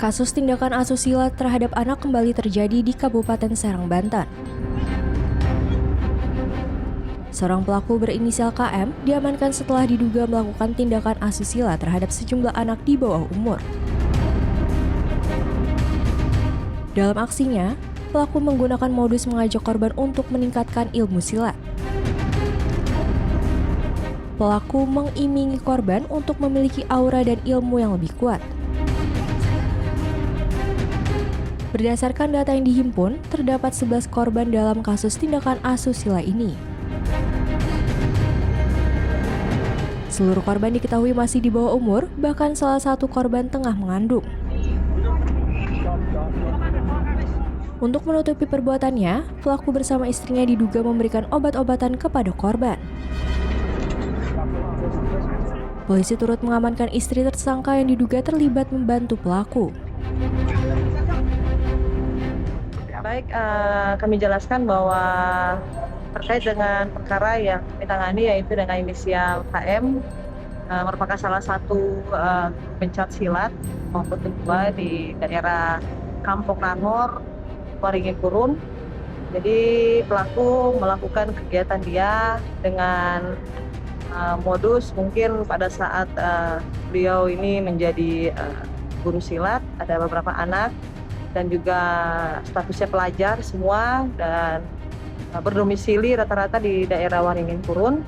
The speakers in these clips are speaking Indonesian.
Kasus tindakan asusila terhadap anak kembali terjadi di Kabupaten Serang, Banten. Seorang pelaku berinisial KM diamankan setelah diduga melakukan tindakan asusila terhadap sejumlah anak di bawah umur. Dalam aksinya, pelaku menggunakan modus mengajak korban untuk meningkatkan ilmu silat. Pelaku mengimingi korban untuk memiliki aura dan ilmu yang lebih kuat. Berdasarkan data yang dihimpun, terdapat 11 korban dalam kasus tindakan asusila ini. Seluruh korban diketahui masih di bawah umur, bahkan salah satu korban tengah mengandung. Untuk menutupi perbuatannya, pelaku bersama istrinya diduga memberikan obat-obatan kepada korban. Polisi turut mengamankan istri tersangka yang diduga terlibat membantu pelaku. Baik, kami jelaskan bahwa terkait dengan perkara yang kami tangani yaitu dengan inisial KM, merupakan salah satu pencak silat maupun ketua di daerah Kampung Nangor, Waringin Purun. Jadi pelaku melakukan kegiatan dia dengan modus mungkin pada saat beliau ini menjadi guru silat, ada beberapa anak dan juga statusnya pelajar semua dan berdomisili rata-rata di daerah Waringin Purun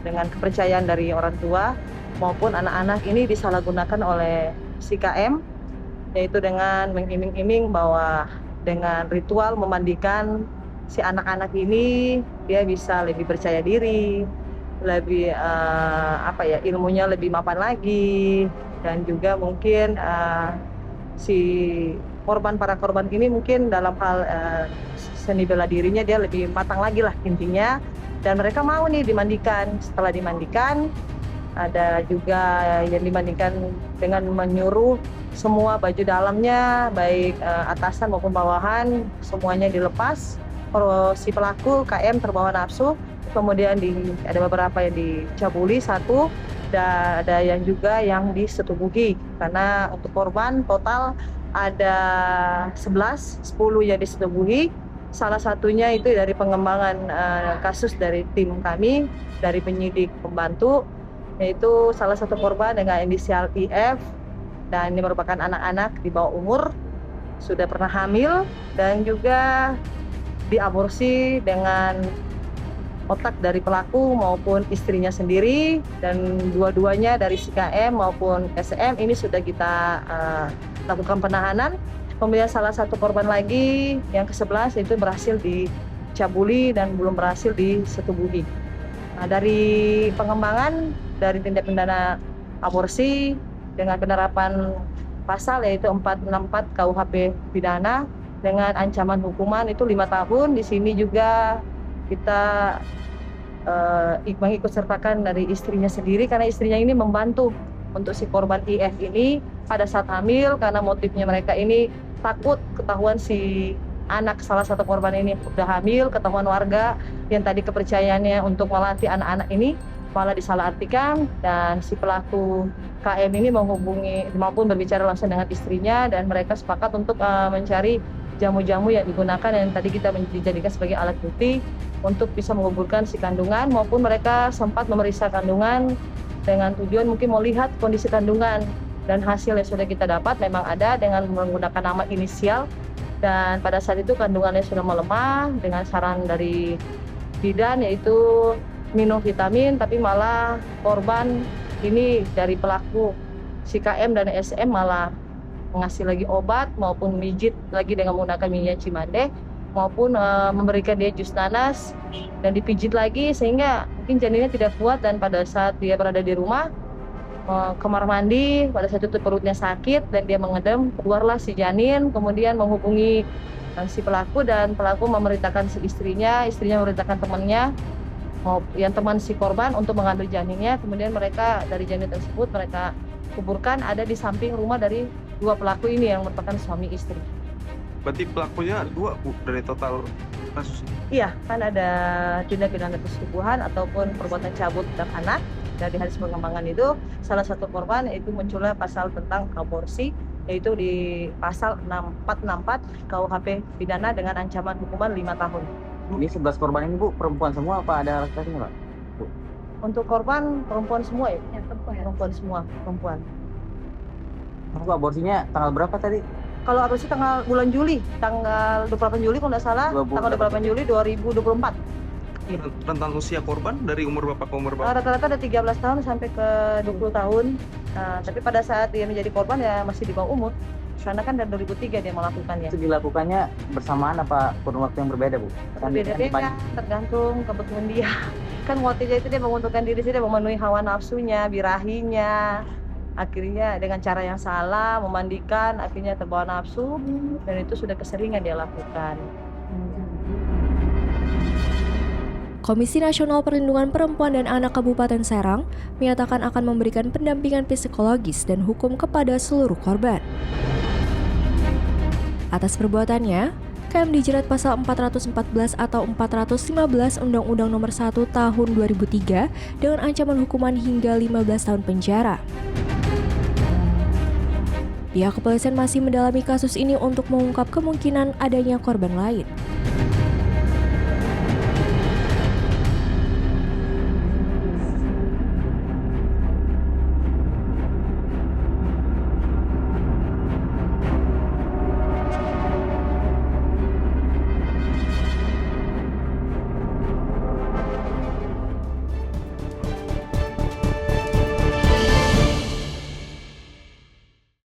dengan kepercayaan dari orang tua maupun anak-anak ini disalahgunakan oleh si KM, yaitu dengan mengiming-iming bahwa dengan ritual memandikan si anak-anak ini dia bisa lebih percaya diri, lebih ilmunya lebih mapan lagi, dan juga mungkin si para korban ini mungkin dalam hal seni bela dirinya dia lebih matang lagi lah intinya, dan mereka mau nih dimandikan. Setelah dimandikan, ada juga yang dimandikan dengan menyuruh semua baju dalamnya baik atasan maupun bawahan semuanya dilepas. Kalau si pelaku KM terbawa nafsu, kemudian ada beberapa yang dicabuli satu, dan ada yang juga yang disetubuhi, karena untuk korban total ada 11, 10 yang disetubuhi. Salah satunya itu dari pengembangan kasus dari tim kami, dari penyidik pembantu, yaitu salah satu korban dengan inisial IF, dan ini merupakan anak-anak di bawah umur, sudah pernah hamil, dan juga diaborsi dengan otak dari pelaku maupun istrinya sendiri, dan dua-duanya dari si KM maupun SM ini sudah kita lakukan penahanan. Kemudian salah satu korban lagi yang ke-11 itu berhasil dicabuli dan belum berhasil disetubuhi. Nah, dari pengembangan dari tindak pidana aborsi dengan penerapan pasal yaitu 464 KUHP pidana dengan ancaman hukuman itu 5 tahun. Di sini juga kita mengikut sertakan dari istrinya sendiri, karena istrinya ini membantu untuk si korban IF ini pada saat hamil, karena motifnya mereka ini takut ketahuan si anak salah satu korban ini udah hamil, ketahuan warga yang tadi kepercayaannya untuk melatih anak-anak ini malah disalahartikan, dan si pelaku KM ini menghubungi maupun berbicara langsung dengan istrinya, dan mereka sepakat untuk mencari jamu-jamu yang digunakan yang tadi kita dijadikan sebagai alat bukti untuk bisa menguburkan si kandungan, maupun mereka sempat memeriksa kandungan dengan tujuan mungkin mau lihat kondisi kandungan, dan hasil yang sudah kita dapat memang ada dengan menggunakan nama inisial, dan pada saat itu kandungannya sudah melemah. Dengan saran dari bidan yaitu minum vitamin, tapi malah korban ini dari pelaku si KM dan SM malah mengasih lagi obat maupun mijit lagi dengan menggunakan minyak cimande, maupun memberikan dia jus nanas dan dipijit lagi sehingga mungkin janinnya tidak kuat, dan pada saat dia berada di rumah kamar mandi, pada saat itu perutnya sakit dan dia mengedem, keluarlah si janin, kemudian menghubungi si pelaku, dan pelaku memerintahkan si istrinya memerintahkan temannya yang teman si korban untuk mengambil janinnya. Kemudian mereka dari janin tersebut mereka kuburkan ada di samping rumah dari dua pelaku ini yang merupakan suami istri. Berarti pelakunya 2 Bu dari total kasus? Iya, kan ada tindak pidana persetubuhan ataupun perbuatan cabut terhadap anak. Dari hasil pengembangan itu salah satu korban itu munculnya pasal tentang aborsi yaitu di pasal 6464 KUHP pidana dengan ancaman hukuman 5 tahun. Ini 11 korban ini Bu, perempuan semua apa ada laki-lakinya Pak? Untuk korban perempuan semua ya? Perempuan semua, perempuan. Bu, aborsinya tanggal berapa tadi? Kalau aborsi bulan Juli, tanggal 28 Juli kalau nggak salah, 28 tanggal 28 Juli 2024. Rentang usia korban dari umur berapa ke umur berapa? Rata-rata ada 13 tahun sampai ke 20 tahun. Tapi pada saat dia menjadi korban ya masih di bawah umur. Karena kan dari 2003 dia melakukannya. Itu dilakukannya bersamaan apa kurun waktu yang berbeda Bu? Berbeda-beda, tergantung kebutuhan dia. Kan motifnya itu dia menguntungkan diri sendiri, memenuhi hawa nafsunya, birahinya. Akhirnya dengan cara yang salah, memandikan, akhirnya terbawa nafsu, dan itu sudah keseringan dia lakukan. Komisi Nasional Perlindungan Perempuan dan Anak Kabupaten Serang menyatakan akan memberikan pendampingan psikologis dan hukum kepada seluruh korban. Atas perbuatannya, KM dijerat pasal 414 atau 415 Undang-Undang Nomor 1 Tahun 2003 dengan ancaman hukuman hingga 15 tahun penjara. Pihak kepolisian masih mendalami kasus ini untuk mengungkap kemungkinan adanya korban lain.